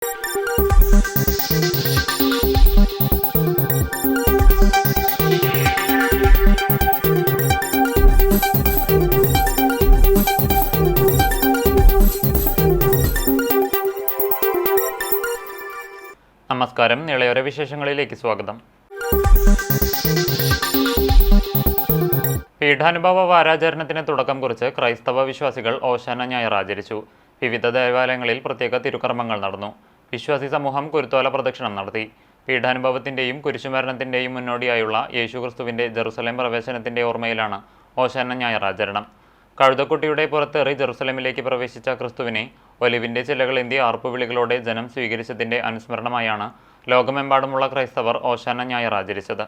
നമസ്കാരം. ഇളയോര വിശേഷങ്ങളിലേക്ക് സ്വാഗതം. പീഠാനുഭവ വാരാചരണത്തിന് തുടക്കം കുറിച്ച് ക്രൈസ്തവ വിശ്വാസികൾ ഓശാന ഞായർ ആചരിച്ചു. വിവിധ ദേവാലയങ്ങളിൽ പ്രത്യേക തിരുക്കർമ്മങ്ങൾ നടന്നു. വിശ്വാസി സമൂഹം കുരുത്തോല പ്രദക്ഷിണം നടത്തി. പീഠാനുഭവത്തിൻ്റെയും കുരിശുമരണത്തിൻ്റെയും മുന്നോടിയായുള്ള യേശുക്രിസ്തുവിൻ്റെ ജെറുസലേം പ്രവേശനത്തിൻ്റെ ഓർമ്മയിലാണ് ഓശാന ഞായർ ആചരണം. കഴുതക്കുട്ടിയുടെ പുറത്തേറി ജെറുസലേമിലേക്ക് പ്രവേശിച്ച ക്രിസ്തുവിനെ ഒലിവിൻ്റെ ചിലകളേന്തി ആർപ്പുവിളികളോടെ ജനം സ്വീകരിച്ചതിൻ്റെ അനുസ്മരണമായാണ് ലോകമെമ്പാടുമുള്ള ക്രൈസ്തവർ ഓശാന ഞായർ ആചരിച്ചത്.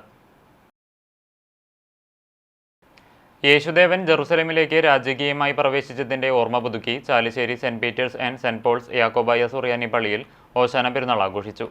യേശുദേവൻ ജെറുസലേമിലേക്ക് രാജകീയമായി പ്രവേശിച്ചതിൻ്റെ ഓർമ്മ പുതുക്കി Chalissery saint Peter's and saint Paul's Yakobaya Suriyani പള്ളിയിൽ ഓശാന പെരുന്നാൾ ആഘോഷിച്ചു.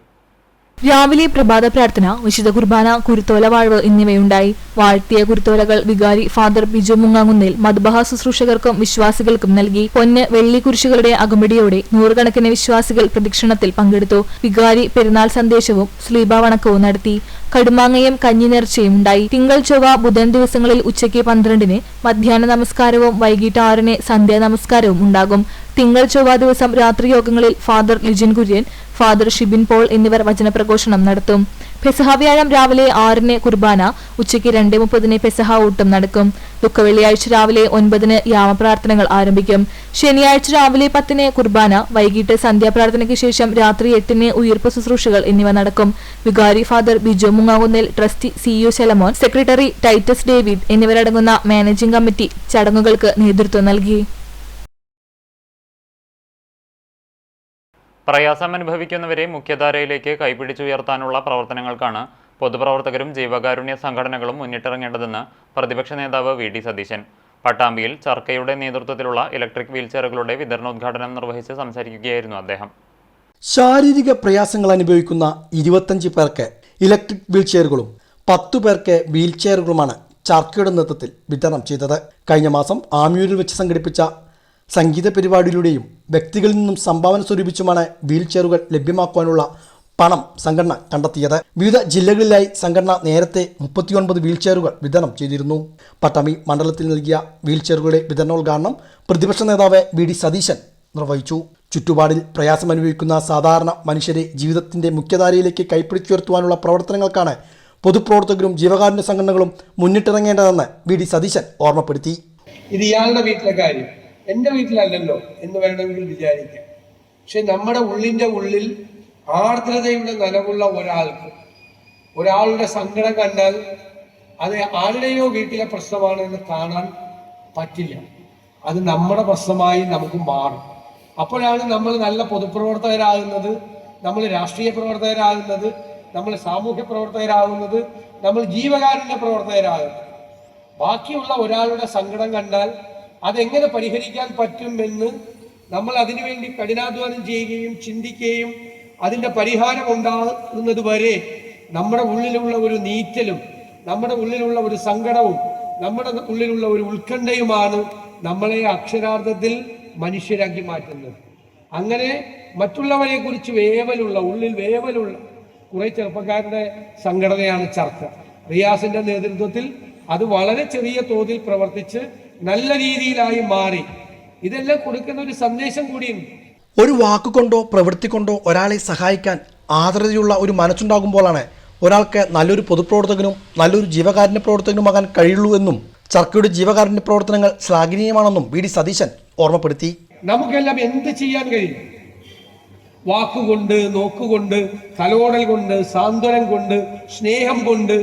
രാവിലെ പ്രഭാത പ്രാർത്ഥന, വിശുദ്ധ കുർബാന, കുരുത്തോല വാഴ്വ് എന്നിവയുണ്ടായി. വാഴ്ത്തിയ കുരുത്തോലകൾ വികാരി ഫാദർ ബിജു മുങ്ങാങ്ങുന്നേൽ മദ്ബഹ ശുശ്രൂഷകർക്കും വിശ്വാസികൾക്കും നൽകി. പൊന്ന് വെള്ളി കുരിശുകളുടെ അകമ്പടിയോടെ നൂറുകണക്കിന് വിശ്വാസികൾ പ്രദക്ഷിണത്തിൽ പങ്കെടുത്തു. വികാരി പെരുന്നാൾ സന്ദേശവും സ്ലീബാവണക്കവും നടത്തി. കടുമാങ്ങയും കഞ്ഞി നേർച്ചയും ഉണ്ടായി. തിങ്കൾ, ചൊവ്വ, ബുധൻ ദിവസങ്ങളിൽ ഉച്ചയ്ക്ക് 12-ന് മധ്യാഹ്ന നമസ്കാരവും വൈകിട്ട് 6-ന് സന്ധ്യാ നമസ്കാരവും ഉണ്ടാകും. തിങ്കൾ, ചൊവ്വ ദിവസം രാത്രി യോഗങ്ങളിൽ father Lijin Kurian, father Shibin Paul എന്നിവർ വചനപ്രഘോഷണം നടത്തും. പെസഹ വ്യാഴം രാവിലെ 6-ന് കുർബാന, ഉച്ചയ്ക്ക് 2:30-ന് പെസഹ ഊട്ടം നടക്കും. ദുഃഖവെള്ളിയാഴ്ച രാവിലെ 9-ന് യാമപ്രാർത്ഥനകൾ ആരംഭിക്കും. ശനിയാഴ്ച രാവിലെ 10-ന് കുർബാന, വൈകിട്ട് സന്ധ്യാപ്രാർത്ഥനയ്ക്ക് ശേഷം രാത്രി 8-ന് ഉയിർപ്പ് ശുശ്രൂഷകൾ എന്നിവ നടക്കും. വികാരി ഫാദർ ബിജു മുങ്ങാങ്ങുന്നേൽ, trustee CU Shalamon, secretary Titus David എന്നിവരടങ്ങുന്ന മാനേജിംഗ് കമ്മിറ്റി ചടങ്ങുകൾക്ക് നേതൃത്വം നൽകി. പ്രയാസം അനുഭവിക്കുന്നവരെ മുഖ്യധാരയിലേക്ക് കൈപിടിച്ചുയർത്താനുള്ള പ്രവർത്തനങ്ങൾക്കാണ് പൊതുപ്രവർത്തകരും ജീവകാരുണ്യ സംഘടനകളും മുന്നിട്ടിറങ്ങേണ്ടതെന്ന് പ്രതിപക്ഷ നേതാവ് VD സതീശൻ പട്ടാമ്പിയിൽ ചർക്കയുടെ നേതൃത്വത്തിലുള്ള ഇലക്ട്രിക് വീൽചെയറുകളുടെ വിതരണോദ്ഘാടനം നിർവഹിച്ച് സംസാരിക്കുകയായിരുന്നു അദ്ദേഹം. ശാരീരിക പ്രയാസങ്ങൾ അനുഭവിക്കുന്ന 25 പേർക്ക് ഇലക്ട്രിക് വീൽചെയറുകളും 10 പേർക്ക് വീൽചെയറുകളുമാണ് ചർക്കയുടെ നേതൃത്വത്തിൽ വിതരണം ചെയ്തത്. കഴിഞ്ഞ മാസം ആമിയൂരിൽ വെച്ച് സംഘടിപ്പിച്ച സംഗീത പരിപാടിയിലൂടെയും വ്യക്തികളിൽ നിന്നും സംഭാവന സ്വരൂപിച്ചുമാണ് വീൽചെയറുകൾ ലഭ്യമാക്കുവാനുള്ള പണം സംഘടന കണ്ടെത്തിയത്. വിവിധ ജില്ലകളിലായി സംഘടന നേരത്തെ 39 വീൽചെയറുകൾ വിതരണം ചെയ്തിരുന്നു. പട്ടാമ്പി മണ്ഡലത്തിൽ നൽകിയ വീൽചെയറുകളുടെ വിതരണോദ്ഘാടനം പ്രതിപക്ഷ നേതാവ് VD സതീശൻ നിർവഹിച്ചു. ചുറ്റുപാടിൽ പ്രയാസം അനുഭവിക്കുന്ന സാധാരണ മനുഷ്യരെ ജീവിതത്തിന്റെ മുഖ്യധാരയിലേക്ക് കൈപ്പിടിച്ചുയർത്തുവാനുള്ള പ്രവർത്തനങ്ങൾക്കാണ് പൊതുപ്രവർത്തകരും ജീവകാരുണ്യ സംഘടനകളും മുന്നിട്ടിറങ്ങേണ്ടതെന്ന് VD സതീശൻ ഓർമ്മപ്പെടുത്തി. ഇത് ഇയാളുടെ വീട്ടിലെ കാര്യം, എൻ്റെ വീട്ടിലല്ലല്ലോ എന്ന് വേണമെങ്കിൽ വിചാരിക്കാം. പക്ഷെ നമ്മുടെ ഉള്ളിൽ ആർദ്രതയുടെ നനവുള്ള ഒരാളുടെ സങ്കടം കണ്ടാൽ അത് ആരുടെയോ വീട്ടിലെ പ്രശ്നമാണ് എന്ന് കാണാൻ പറ്റില്ല. അത് നമ്മുടെ പ്രശ്നമായി നമുക്ക് മാറും. അപ്പോഴാണ് നമ്മൾ നല്ല പൊതുപ്രവർത്തകരാകുന്നത്, നമ്മൾ രാഷ്ട്രീയ പ്രവർത്തകരാകുന്നത്, നമ്മൾ സാമൂഹ്യ പ്രവർത്തകരാകുന്നത്, നമ്മൾ ജീവകാരുണ്യ പ്രവർത്തകരാകുന്നത്. ബാക്കിയുള്ള ഒരാളുടെ സങ്കടം കണ്ടാൽ അതെങ്ങനെ പരിഹരിക്കാൻ പറ്റുമെന്ന് നമ്മൾ അതിനുവേണ്ടി കഠിനാധ്വാനം ചെയ്യുകയും ചിന്തിക്കുകയും അതിൻ്റെ പരിഹാരം ഉണ്ടാകുന്നത് വരെ നമ്മുടെ ഉള്ളിലുള്ള ഒരു നീറ്റലും നമ്മുടെ ഉള്ളിലുള്ള ഒരു സങ്കടവും നമ്മുടെ ഉള്ളിലുള്ള ഒരു ഉത്കണ്ഠയുമാണ് നമ്മളെ അക്ഷരാർത്ഥത്തിൽ മനുഷ്യരാക്കി മാറ്റുന്നത്. അങ്ങനെ മറ്റുള്ളവരെ കുറിച്ച് ഉള്ളിൽ വേവലുള്ള കുറെ ചെറുപ്പക്കാരുടെ സംഘടനയാണ് ചർക്ക. റിയാസിന്റെ നേതൃത്വത്തിൽ അത് വളരെ ചെറിയ തോതിൽ പ്രവർത്തിച്ച് നല്ല രീതിയിലായി മാറി. ഇതെല്ലാം കൊടുക്കുന്ന ഒരു സന്ദേശം കൂടിയുണ്ട്. ഒരു വാക്കുകൊണ്ടോ പ്രവൃത്തി കൊണ്ടോ ഒരാളെ സഹായിക്കാൻ ആദരതയുള്ള ഒരു മനസ്സുണ്ടാകുമ്പോഴാണ് ഒരാൾക്ക് നല്ലൊരു പൊതുപ്രവർത്തകനും നല്ലൊരു ജീവകാരുണ്യ പ്രവർത്തകനുമാകാൻ കഴിയുള്ളൂ എന്നും ചർക്കയുടെ ജീവകാരുണ്യ പ്രവർത്തനങ്ങൾ ശ്ലാഘനീയമാണെന്നും VD സതീശൻ ഓർമ്മപ്പെടുത്തി. നമുക്കെല്ലാം എന്ത് ചെയ്യാൻ കഴിയും? വാക്കുകൊണ്ട്, നോക്കുകൊണ്ട്, തലോടൽ കൊണ്ട്, സാന്ത്വനം കൊണ്ട്, സ്നേഹം കൊണ്ട്,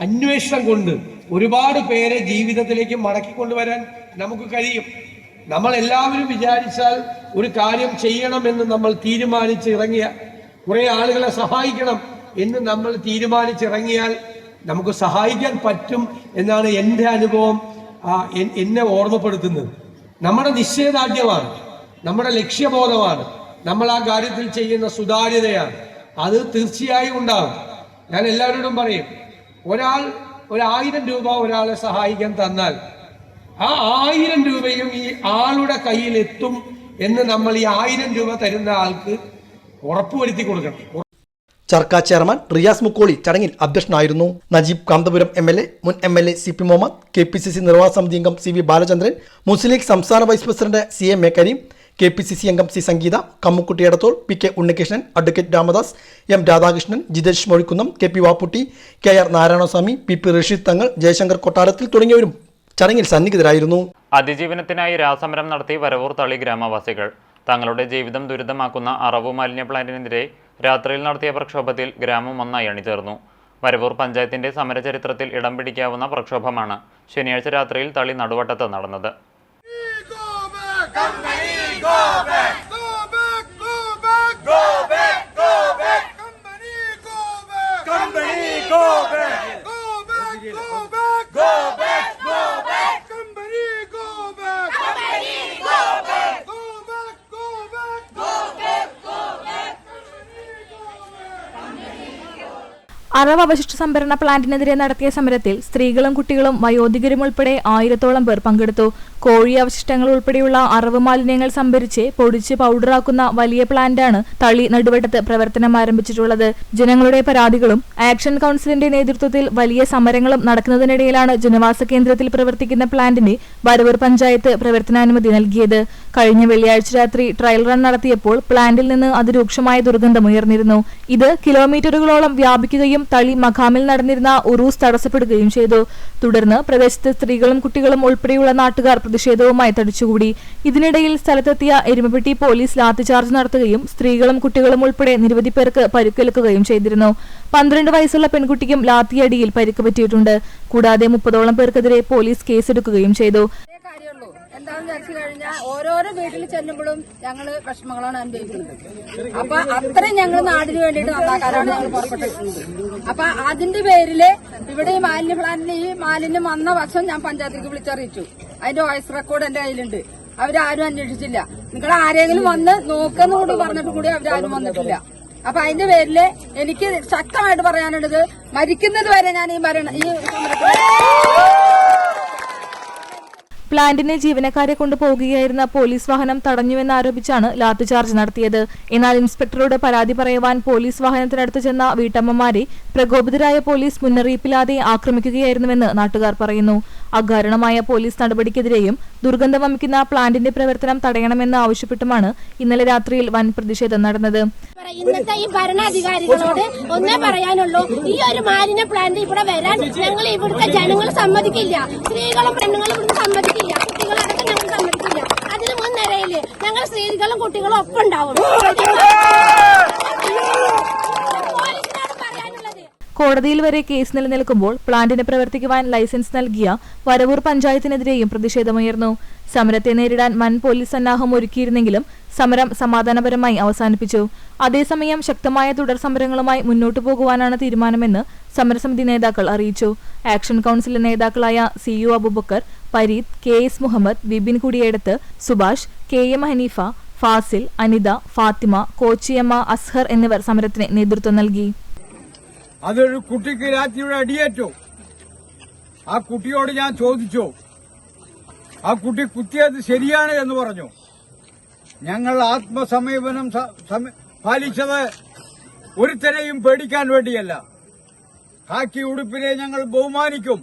അന്വേഷണം കൊണ്ട് ഒരുപാട് പേരെ ജീവിതത്തിലേക്ക് മടക്കിക്കൊണ്ടുവരാൻ നമുക്ക് കഴിയും. നമ്മൾ എല്ലാവരും വിചാരിച്ചാൽ ഒരു കാര്യം ചെയ്യണമെന്ന് നമ്മൾ തീരുമാനിച്ചിറങ്ങിയാൽ, കുറെ ആളുകളെ സഹായിക്കണം എന്ന് നമ്മൾ തീരുമാനിച്ചിറങ്ങിയാൽ നമുക്ക് സഹായിക്കാൻ പറ്റും എന്നാണ് എൻ്റെ അനുഭവം എന്നെ ഓർമ്മപ്പെടുത്തുന്നത്. നമ്മുടെ നിശ്ചയദാർഢ്യമാണ്, നമ്മുടെ ലക്ഷ്യബോധമാണ്, നമ്മൾ ആ കാര്യത്തിൽ ചെയ്യുന്ന സുതാര്യതയാണ്. അത് തീർച്ചയായും ഉണ്ടാകും. ഞാൻ എല്ലാവരോടും പറയും, ഒരാൾ 1000 രൂപ ഒരാളെ സഹായിക്കാൻ തന്നാൽ ആ 1000 രൂപയും ഈ ആളുടെ കയ്യിൽ എത്തും എന്ന് നമ്മൾ ഈ 1000 രൂപ തരുന്ന ആൾക്ക് ഉറപ്പുവരുത്തി കൊടുക്കണം. ചർക്ക ചെയർമാൻ റിയാസ് മുക്കോളി ചടങ്ങിൽ അധ്യക്ഷനായിരുന്നു. നജീബ് കാന്തപുരം MLA, മുൻ MLA CP മുഹമ്മദ്, KPCC നിർവാഹക സമിതി അംഗം CV ബാലചന്ദ്രൻ, മുസ്ലിം ലീഗ് സംസ്ഥാന vice president CA Mekareem, KPCC അംഗം C Sangeetha, Kammukutty Edathol, PK Unnikrishnan, advocate Ramadas, M Radhakrishnan, Jithesh Mozhikkunnam, KP Vapputty, KR Narayanaswamy, PP Rasheed Thangal, Jayashankar കൊട്ടാരത്തിൽ തുടങ്ങിയവരും ചടങ്ങിൽ സന്നിഹിതരായിരുന്നു. അതിജീവനത്തിനായി രാസമരം നടത്തി വരവൂർ തളി ഗ്രാമവാസികൾ. തങ്ങളുടെ ജീവിതം ദുരിതമാക്കുന്ന അറവു മാലിന്യ പ്ലാന്റിനെതിരെ രാത്രിയിൽ നടത്തിയ പ്രക്ഷോഭത്തിൽ ഗ്രാമം ഒന്നായി അണിചേർന്നു. വരവൂർ പഞ്ചായത്തിന്റെ സമരചരിത്രത്തിൽ ഇടം പിടിക്കാവുന്ന പ്രക്ഷോഭമാണ് ശനിയാഴ്ച രാത്രിയിൽ തളി നടുവട്ടത്ത് നടന്നത്. അറവ് അവശിഷ്ട സംഭരണ പ്ലാന്റിനെതിരെ നടത്തിയ സമരത്തിൽ സ്ത്രീകളും കുട്ടികളും വയോധികരും ഉൾപ്പെടെ 1000-ഓളം പേർ പങ്കെടുത്തു. കോഴി അവശിഷ്ടങ്ങൾ ഉൾപ്പെടെയുള്ള അറവ് മാലിന്യങ്ങൾ സംഭരിച്ച് പൊടിച്ച് പൗഡറാക്കുന്ന വലിയ പ്ലാന്റാണ് തളി നടുവട്ടത്ത് പ്രവർത്തനം ആരംഭിച്ചിട്ടുള്ളത്. ജനങ്ങളുടെ പരാതികളും ആക്ഷൻ കൗൺസിലിന്റെ നേതൃത്വത്തിൽ വലിയ സമരങ്ങളും നടക്കുന്നതിനിടയിലാണ് ജനവാസ കേന്ദ്രത്തിൽ പ്രവർത്തിക്കുന്ന പ്ലാന്റിന് വരവൂർ പഞ്ചായത്ത് പ്രവർത്തനാനുമതി നൽകിയത്. കഴിഞ്ഞ വെള്ളിയാഴ്ച രാത്രി ട്രയൽ റൺ നടത്തിയപ്പോൾ പ്ലാന്റിൽ നിന്ന് അതിരൂക്ഷമായ ദുർഗന്ധമുയർന്നിരുന്നു. ഇത് കിലോമീറ്ററുകളോളം വ്യാപിക്കുകയും തളി മഖാമിൽ നടന്നിരുന്ന ഉറൂസ് തടസ്സപ്പെടുകയും ചെയ്തു. തുടർന്ന് പ്രദേശത്ത് സ്ത്രീകളും കുട്ടികളും ഉൾപ്പെടെയുള്ള നാട്ടുകാർ പ്രതിഷേധവുമായി തടിച്ചുകൂടി. ഇതിനിടയിൽ സ്ഥലത്തെത്തിയ എരുമപ്പെട്ടി പോലീസ് ലാത്തിചാർജ് നടത്തുകയും സ്ത്രീകളും കുട്ടികളും ഉൾപ്പെടെ നിരവധി പേർക്ക് പരിക്കേൽക്കുകയും ചെയ്തിരുന്നു. 12 വയസ്സുള്ള പെൺകുട്ടിക്കും ലാത്തിയടിയിൽ പരിക്ക് പറ്റിയിട്ടുണ്ട്. കൂടാതെ 30ഓളം പേർക്കെതിരെ പോലീസ് കേസെടുക്കുകയും ചെയ്തു. എന്താണെന്ന് വെച്ചു കഴിഞ്ഞാൽ ഓരോരോ വീട്ടിൽ ചെല്ലുമ്പോഴും ഞങ്ങള് വിഷമങ്ങളാണ് അനുഭവിക്കുന്നത്. അപ്പൊ അത്രയും ഞങ്ങൾ നാടിന് വേണ്ടിയിട്ട് നന്നാക്കാനാണ് ഞങ്ങൾ പുറപ്പെട്ടിട്ടുള്ളത്. അപ്പൊ അതിന്റെ പേരില് ഇവിടെ ഈ മാലിന്യ പ്ലാന്റിന് ഈ മാലിന്യം വന്ന പക്ഷം ഞാൻ പഞ്ചായത്തിലേക്ക് വിളിച്ചറിയിച്ചു. അതിന്റെ വോയിസ് റെക്കോർഡ് എന്റെ കയ്യിലുണ്ട്. അവരാരും അന്വേഷിച്ചില്ല. നിങ്ങൾ ആരെങ്കിലും വന്ന് നോക്കുന്നോട് പറഞ്ഞിട്ട് കൂടി അവരാരും വന്നിട്ടില്ല. അപ്പൊ അതിന്റെ പേരില് എനിക്ക് ശക്തമായിട്ട് പറയാനുള്ളത്, മരിക്കുന്നത് വരെ ഞാൻ ഈ പ്ലാന്റിന് ജീവനക്കാരെ കൊണ്ടുപോകുകയായിരുന്ന പോലീസ് വാഹനം തടഞ്ഞുവെന്നാരോപിച്ചാണ് ലാത്തിചാർജ് നടത്തിയത്. എന്നാൽ ഇൻസ്പെക്ടറോട് പരാതി പറയുവാൻ പോലീസ് വാഹനത്തിനടുത്ത് ചെന്ന വീട്ടമ്മമാരെ പ്രകോപിതരായ പോലീസ് മുന്നറിയിപ്പില്ലാതെ ആക്രമിക്കുകയായിരുന്നുവെന്ന് നാട്ടുകാർ പറയുന്നു. അകാരണമായ പോലീസ് നടപടിക്കെതിരെയും ദുർഗന്ധം വമിക്കുന്ന പ്ലാന്റിന്റെ പ്രവർത്തനം തടയണമെന്ന് ആവശ്യപ്പെട്ടുമാണ് ഇന്നലെ രാത്രിയിൽ വൻ പ്രതിഷേധം നടന്നത്. ഇന്നത്തെ ഈ ഭരണാധികാരികളോട് ഒന്നേ പറയാനുള്ളൂ, ഈ ഒരു മാലിന്യ പ്ലാന്റ് ഇവിടെ വരാൻ ഞങ്ങൾ ഇവിടുത്തെ ജനങ്ങൾ സമ്മതിക്കില്ല. സ്ത്രീകളും പെണ്ണുങ്ങളും ഇവിടുന്ന് സമ്മതിക്കില്ല. കുട്ടികളടക്കം ഞങ്ങൾ സമ്മതിക്കില്ല. അതിന് മുൻനിരയില് ഞങ്ങൾ സ്ത്രീകളും കുട്ടികളും ഒപ്പം ഉണ്ടാവും. കോടതിയിൽ വരെ കേസ് നിലനിൽക്കുമ്പോൾ പ്ലാന്റിന് പ്രവർത്തിക്കുവാൻ ലൈസൻസ് നൽകിയ വരവൂർ പഞ്ചായത്തിനെതിരെയും പ്രതിഷേധമുയർന്നു. സമരത്തെ നേരിടാൻ വൻ പോലീസ് സന്നാഹം ഒരുക്കിയിരുന്നെങ്കിലും സമരം സമാധാനപരമായി അവസാനിപ്പിച്ചു. അതേസമയം ശക്തമായ തുടർ സമരങ്ങളുമായി മുന്നോട്ടു പോകുവാനാണ് തീരുമാനമെന്ന് സമരസമിതി നേതാക്കൾ അറിയിച്ചു. ആക്ഷൻ കൗൺസിൽ നേതാക്കളായ CU Abubacker, Pareed, KS Muhammad, Vipin Kudiyedath, Subhash, KM Haneefa, Fazil, Anitha, Fathima, Kochiyamma, Azhar എന്നിവർ സമരത്തിന് നേതൃത്വം നൽകി. അതൊരു കുട്ടിക്ക് രാത്രിയുടെ അടിയേറ്റു. ആ കുട്ടിയോട് ഞാൻ ചോദിച്ചു, ആ കുട്ടി കുത്തിയത് ശരിയാണ് എന്ന് പറഞ്ഞു. ഞങ്ങൾ ആത്മസമീപനം പാലിച്ചത് ഒരുത്തരെയും പേടിക്കാൻ വേണ്ടിയല്ല. കാക്കി ഉടുപ്പിനെ ഞങ്ങൾ ബഹുമാനിക്കും.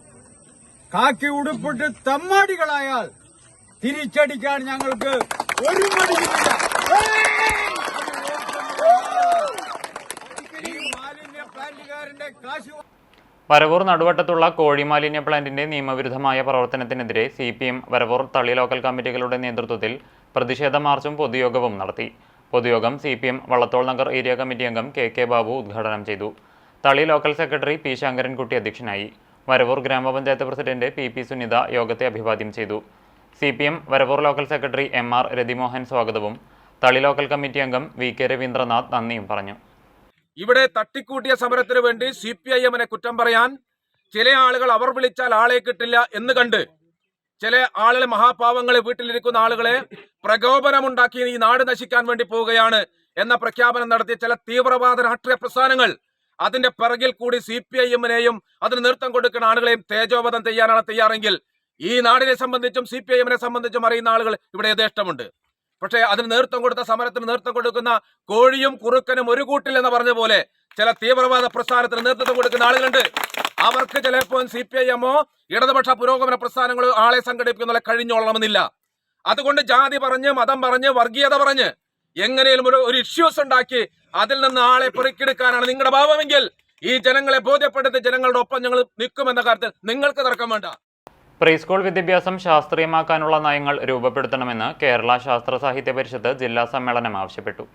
കാക്കി ഉടുപ്പിട്ട് തമ്മാടികളായാൽ തിരിച്ചടിക്കാൻ ഞങ്ങൾക്ക് ഒരു മടിയുമില്ല. മാലിന്യ പ്ലാന്റുകാരന്റെ കാശ് വരവൂർ നടുവട്ടത്തുള്ള കോഴി മാലിന്യ പ്ലാന്റിന്റെ നിയമവിരുദ്ധമായ പ്രവർത്തനത്തിനെതിരെ CPM വരവൂർ തളി ലോക്കൽ കമ്മിറ്റികളുടെ നേതൃത്വത്തിൽ പ്രതിഷേധ മാർച്ചും പൊതുയോഗവും നടത്തി. പൊതുയോഗം CPM Vallathol Nagar area committee അംഗം KK ബാബു ഉദ്ഘാടനം ചെയ്തു. തളി ലോക്കൽ സെക്രട്ടറി P ശങ്കരൻകുട്ടി അധ്യക്ഷനായി. വരവൂർ ഗ്രാമപഞ്ചായത്ത് പ്രസിഡന്റ് PP സുനിത യോഗത്തെ അഭിവാദ്യം ചെയ്തു. CPM Varavoor local secretary MR Rathimohan സ്വാഗതവും തളി ലോക്കൽ കമ്മിറ്റി അംഗം VK രവീന്ദ്രനാഥ് നന്ദിയും പറഞ്ഞു. ഇവിടെ തട്ടിക്കൂട്ടിയ സമരത്തിന് വേണ്ടി CPIM-നെ കുറ്റം പറയാൻ ചില ആളുകൾ അവർ വിളിച്ചാൽ ആളെ കിട്ടില്ല എന്ന് കണ്ട് ചില ആളുകളെ മഹാപാവങ്ങളെ വീട്ടിലിരിക്കുന്ന ആളുകളെ പ്രകോപനമുണ്ടാക്കി ഈ നാട് നശിക്കാൻ വേണ്ടി പോവുകയാണ് എന്ന പ്രഖ്യാപനം നടത്തിയ ചില തീവ്രവാദ രാഷ്ട്രീയ പ്രസ്ഥാനങ്ങൾ അതിന്റെ പിറകിൽ കൂടി CPIM-നെയും അതിന് നേതൃത്വം കൊടുക്കുന്ന ആളുകളെയും തേജോവധം ചെയ്യാനാണ് തയ്യാറെങ്കിൽ ഈ നാടിനെ സംബന്ധിച്ചും CPIM-നെ സംബന്ധിച്ചും അറിയുന്ന ആളുകൾ ഇവിടെ യഥേഷ്ടമുണ്ട്. പക്ഷേ അതിന് നേതൃത്വം കൊടുത്ത സമരത്തിന് നേതൃത്വം കൊടുക്കുന്ന കോഴിയും കുറുക്കനും ഒരു കൂട്ടില്ലെന്ന് പറഞ്ഞ പോലെ ചില തീവ്രവാദ പ്രസ്ഥാനത്തിന് നേതൃത്വം കൊടുക്കുന്ന ആളുകളുണ്ട്. അവർക്ക് ചിലപ്പോൾ CPIMോ ഇടതുപക്ഷ പുരോഗമന പ്രസ്ഥാനങ്ങളോ ആളെ സംഘടിപ്പിക്കുന്ന കഴിഞ്ഞോളണമെന്നില്ല. അതുകൊണ്ട് ജാതി പറഞ്ഞ്, മതം പറഞ്ഞ്, വർഗീയത പറഞ്ഞ് എങ്ങനെയും ഒരു ഇഷ്യൂസ് ഉണ്ടാക്കി അതിൽ നിന്ന് ആളെ പെറുക്കിയെടുക്കാനാണ് നിങ്ങളുടെ ഭാവമെങ്കിൽ ഈ ജനങ്ങളെ ബോധ്യപ്പെടുത്തി ജനങ്ങളുടെ ഒപ്പം ഞങ്ങൾ നിൽക്കുമെന്ന കാര്യത്തിൽ നിങ്ങൾക്ക് തർക്കം വേണ്ട. പ്രീ സ്കൂൾ വിദ്യാഭ്യാസം ശാസ്ത്രീയമാക്കാനുള്ള നയങ്ങൾ രൂപപ്പെടുത്തണമെന്ന് കേരള ശാസ്ത്ര സാഹിത്യ പരിഷത്ത് ജില്ലാ സമ്മേളനം ആവശ്യപ്പെട്ടു.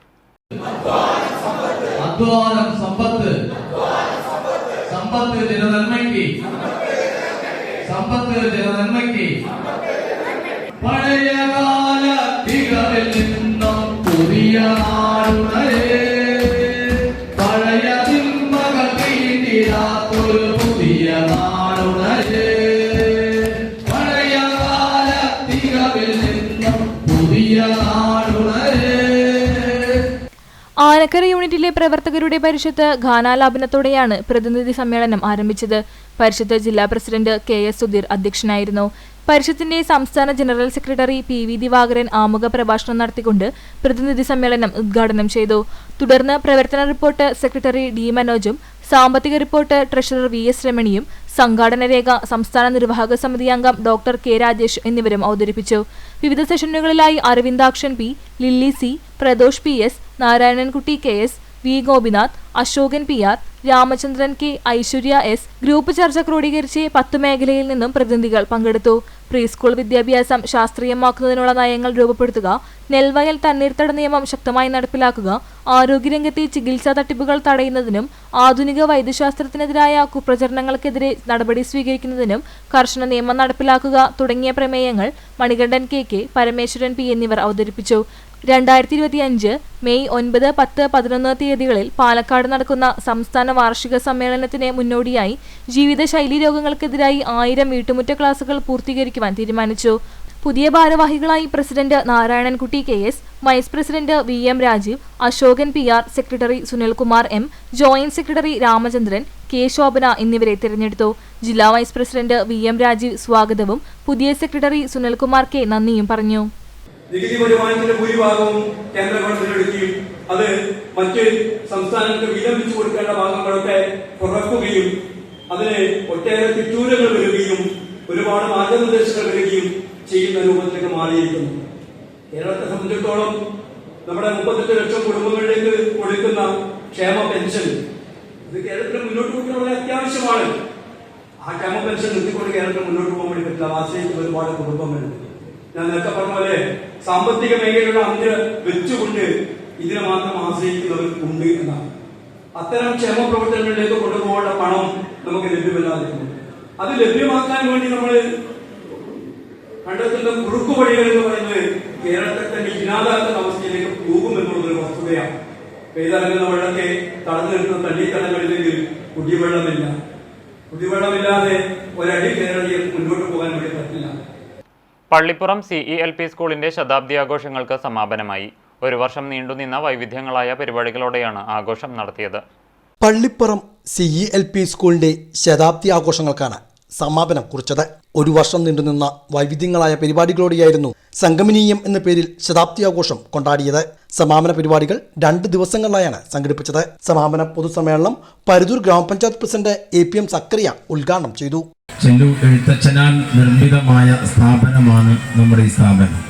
ആനക്കര യൂണിറ്റിലെ പ്രവർത്തകരുടെ പരിഷത്ത് ഗാനാലാപനത്തോടെയാണ് പ്രതിനിധി സമ്മേളനം ആരംഭിച്ചത്. പരിഷത്ത് ജില്ലാ പ്രസിഡന്റ് KS സുധീർ അധ്യക്ഷനായിരുന്നു. പരിഷത്തിന്റെ സംസ്ഥാന ജനറൽ സെക്രട്ടറി PV ദിവാകരൻ ആമുഖ പ്രഭാഷണം നടത്തിക്കൊണ്ട് പ്രതിനിധി സമ്മേളനം ഉദ്ഘാടനം ചെയ്തു. തുടർന്ന് പ്രവർത്തന റിപ്പോർട്ട് സെക്രട്ടറി D മനോജും സാമ്പത്തിക റിപ്പോർട്ട് ട്രഷറർ VS രമണിയും സംഘാടന രേഖ സംസ്ഥാന നിർവാഹക സമിതി അംഗം ഡോക്ടർ K രാജേഷ് എന്നിവരും അവതരിപ്പിച്ചു. വിവിധ സെഷനുകളിലായി Aravindakshan P, Lilly C, Pradosh PS, Narayanankutty KS, V Gopinath, Ashokan PR, Ramachandran K, Aishwarya S group ചർച്ച ക്രോഡീകരിച്ച് 10 മേഖലയിൽ നിന്നും പ്രതിനിധികൾ പങ്കെടുത്തു. പ്രീ സ്കൂൾ വിദ്യാഭ്യാസം ശാസ്ത്രീയമാക്കുന്നതിനുള്ള നയങ്ങൾ രൂപപ്പെടുത്തുക, നെൽവയൽ തണ്ണീർത്തട നിയമം ശക്തമായി നടപ്പിലാക്കുക, ആരോഗ്യരംഗത്തെ ചികിത്സാ തട്ടിപ്പുകൾ തടയുന്നതിനും ആധുനിക വൈദ്യശാസ്ത്രത്തിനെതിരായ കുപ്രചരണങ്ങൾക്കെതിരെ നടപടി സ്വീകരിക്കുന്നതിനും കർശന നിയമം നടപ്പിലാക്കുക തുടങ്ങിയ പ്രമേയങ്ങൾ മണികണ്ഠൻ KK, പരമേശ്വരൻ P എന്നിവർ അവതരിപ്പിച്ചു. 2025 മെയ് 9, 10, 11 തീയതികളിൽ പാലക്കാട് നടക്കുന്ന സംസ്ഥാന വാർഷിക സമ്മേളനത്തിന് മുന്നോടിയായി ജീവിതശൈലി രോഗങ്ങൾക്കെതിരായി 1000 വീട്ടുമുറ്റ ക്ലാസുകൾ പൂർത്തീകരിക്കുവാൻ തീരുമാനിച്ചു. പുതിയ ഭാരവാഹികളായി president Narayanankutty KS, vice president VM Rajeev, Ashokan PR, secretary Sunilkumar M, joint secretary Ramachandran, K Shobhana എന്നിവരെ തിരഞ്ഞെടുത്തു. ജില്ലാ വൈസ് പ്രസിഡന്റ് VM രാജീവ് സ്വാഗതവും പുതിയ സെക്രട്ടറി സുനിൽകുമാർ K നന്ദിയും പറഞ്ഞു. നികുതി വരുമാനത്തിന്റെ ഭൂരിഭാഗവും കേന്ദ്ര ഗവൺമെന്റ് എടുക്കുകയും അത് മറ്റ് സംസ്ഥാനങ്ങൾക്ക് വീതം വെച്ചു കൊടുക്കേണ്ട ഭാഗങ്ങളൊക്കെ കുറക്കുകയും അതിന് ഒട്ടേറെ തിട്ടൂരങ്ങൾ വരികയും ഒരുപാട് മാർഗനിർദ്ദേശങ്ങൾ വരികയും ചെയ്യുന്ന രൂപത്തിലേക്ക് മാറിയിരിക്കുന്നു. കേരളത്തെ സംബന്ധിച്ചിടത്തോളം നമ്മുടെ 38 ലക്ഷം കുടുംബങ്ങളിലേക്ക് കൊടുക്കുന്ന ക്ഷേമ പെൻഷൻ ഇത് കേരളത്തിൽ മുന്നോട്ട് പോകുന്നത് വളരെ അത്യാവശ്യമാണ്. ആ ക്ഷേമ പെൻഷൻ നിർത്തിക്കൊണ്ട് കേരളത്തിൽ മുന്നോട്ട് പോകാൻ വേണ്ടി പറ്റില്ല. ആശ്രയിക്കുന്ന ഒരുപാട് കുടുംബങ്ങളുണ്ട്. ഞാൻ നേരത്തെ പറഞ്ഞ പോലെ സാമ്പത്തിക മേഖലയുടെ അന്ത്യ വെച്ചുകൊണ്ട് ഇതിനെ മാത്രം ആശ്രയിക്കുന്നവർ ഉണ്ട് എന്നാണ്. അത്തരം ക്ഷേമ പ്രവർത്തനങ്ങളിലേക്ക് കൊണ്ടുപോകേണ്ട പണം നമുക്ക് ലഭ്യമല്ലാതിരിക്കുന്നു. അത് ലഭ്യമാക്കാൻ വേണ്ടി നമ്മൾ കണ്ടെത്തുന്ന കുറുക്കുവഴികൾ എന്ന് പറയുന്നത് കേരളത്തെ തന്നെ ഇല്ലാതാക്കുന്ന അവസ്ഥയിലേക്ക് പോകുമെന്നുള്ളതൊരു വസ്തുതയാണ്. പെയ്തിറങ്ങുന്ന വെള്ളത്തെ തടഞ്ഞു നിർത്തുന്ന തണ്ണീർത്തടങ്ങളിലേക്ക് കുടിവെള്ളമില്ല. കുടിവെള്ളമില്ലാതെ ഒരടി കേരളീയർ മുന്നോട്ട് പോകാൻ വേണ്ടി പറ്റില്ല. പള്ളിപ്പുറം CELP സ്കൂളിന്റെ ശതാബ്ദി ആഘോഷങ്ങൾക്ക് സമാപനമായി. ഒരു വർഷം നീണ്ടുനിന്ന വൈവിധ്യങ്ങളായ പരിപാടികളോടെയാണ് ആഘോഷം നടത്തിയത്. പള്ളിപ്പുറം CELP സ്കൂളിന്റെ ശതാബ്ദി ആഘോഷങ്ങൾക്കാണ് സമാപനം കുറിച്ചത്. ഒരു വർഷം നീണ്ടുനിന്ന വൈവിധ്യങ്ങളായ പരിപാടികളോടെയായിരുന്നു സംഗമനീയം എന്ന പേരിൽ ശതാബ്ദി ആഘോഷം കൊണ്ടാടിയത്. സമാപന പരിപാടികൾ 2 ദിവസങ്ങളിലായാണ് സംഘടിപ്പിച്ചത്. സമാപന പൊതുസമ്മേളനം പരുതൂർ ഗ്രാമപഞ്ചായത്ത് പ്രസിഡന്റ് APM സക്കറിയ ഉദ്ഘാടനം ചെയ്തു. ചെല്ലു എഴുത്തച്ഛനാൽ നിർമ്മിതമായ സ്ഥാപനമാണ് നമ്മുടെ ഈ സ്ഥാപനം.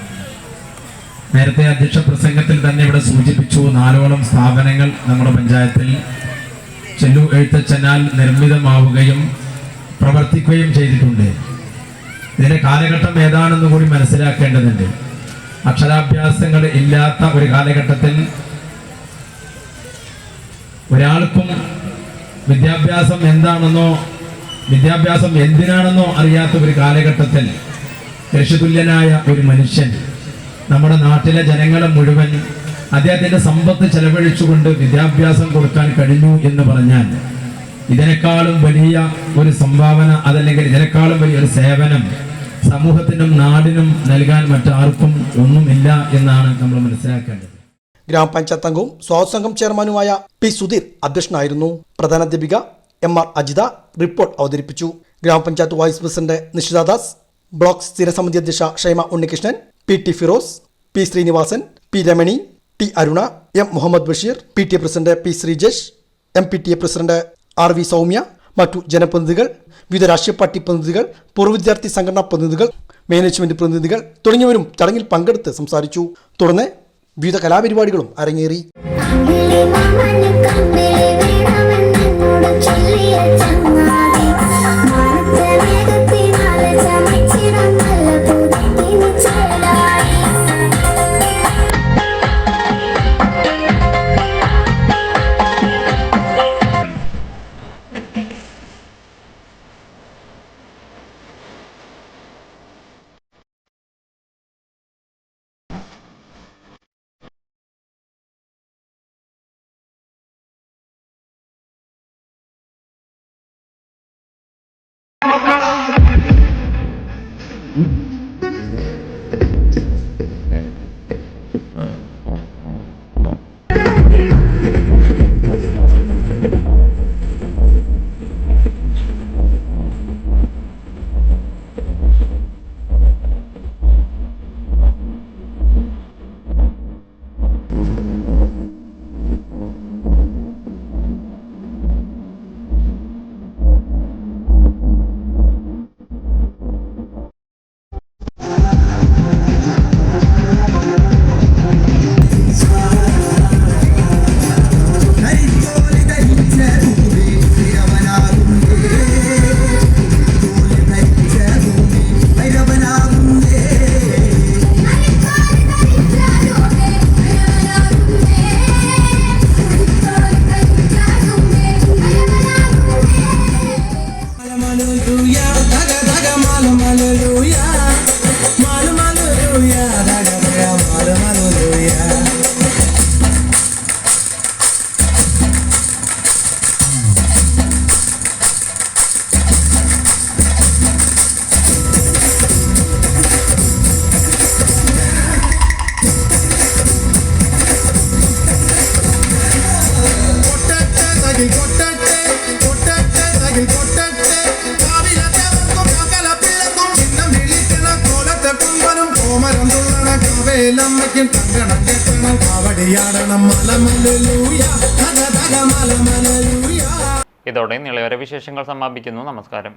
നേരത്തെ അധ്യക്ഷ പ്രസംഗത്തിൽ തന്നെ ഇവിടെ സൂചിപ്പിച്ചു, 4ഓളം സ്ഥാപനങ്ങൾ നമ്മുടെ പഞ്ചായത്തിൽ ചെല്ലു എഴുത്തച്ഛനാൽ നിർമ്മിതമാവുകയും പ്രവർത്തിക്കുകയും ചെയ്തിട്ടുണ്ട്. ഇതിന്റെ കാലഘട്ടം ഏതാണെന്ന് കൂടി മനസ്സിലാക്കേണ്ടതുണ്ട്. അക്ഷരാഭ്യാസങ്ങൾ ഇല്ലാത്ത ഒരു കാലഘട്ടത്തിൽ ഒരാൾക്കും വിദ്യാഭ്യാസം എന്താണെന്നോ വിദ്യാഭ്യാസം എന്തിനാണെന്നോ അറിയാത്ത ഒരു കാലഘട്ടത്തിൽ ഋഷിതുല്യനായ ഒരു മനുഷ്യൻ നമ്മുടെ നാട്ടിലെ ജനങ്ങളെ മുഴുവൻ അദ്ദേഹത്തിന്റെ സമ്പത്ത് ചെലവഴിച്ചുകൊണ്ട് വിദ്യാഭ്യാസം കൊടുക്കാൻ കഴിഞ്ഞു എന്ന് പറഞ്ഞാൽ ഇതിനേക്കാളും വലിയ ഒരു സംഭാവന അതല്ലെങ്കിൽ ഇതിനേക്കാളും വലിയൊരു സേവനം സമൂഹത്തിനും നാടിനും നൽകാൻ മറ്റാർക്കും ഒന്നുമില്ല എന്നാണ് നമ്മൾ മനസ്സിലാക്കേണ്ടത്. ഗ്രാമപഞ്ചായത്ത് അംഗവും സ്വാഗത സംഘം ചെയർമാനുമായ P സുധീർ അധ്യക്ഷനായിരുന്നു. പ്രധാനാധ്യാപിക MR അജിത റിപ്പോർട്ട് അവതരിപ്പിച്ചു. ഗ്രാമപഞ്ചായത്ത് vice president Nishitha Das, block സ്ഥിരസമിതി അധ്യക്ഷ Shyma Unnikrishnan, PT Firoz, P Sreenivasan, P Ramani, T Aruna, M Muhammad Basheer, PTA president P Sreejesh, MPTA president RV Soumya, മറ്റു ജനപ്രതിനിധികൾ, വിവിധ രാഷ്ട്രീയ പാർട്ടി പ്രതിനിധികൾ, പൂർവ്വ വിദ്യാർത്ഥി സംഘടനാ പ്രതിനിധികൾ, മാനേജ്മെന്റ് പ്രതിനിധികൾ തുടങ്ങിയവരും ചടങ്ങിൽ പങ്കെടുത്ത് സംസാരിച്ചു. തുടർന്ന് വിവിധ കലാപരിപാടികളും അരങ്ങേറി. ഇതോടെ നിളയോര വിശേഷങ്ങൾ സമാപിക്കുന്നു. നമസ്കാരം.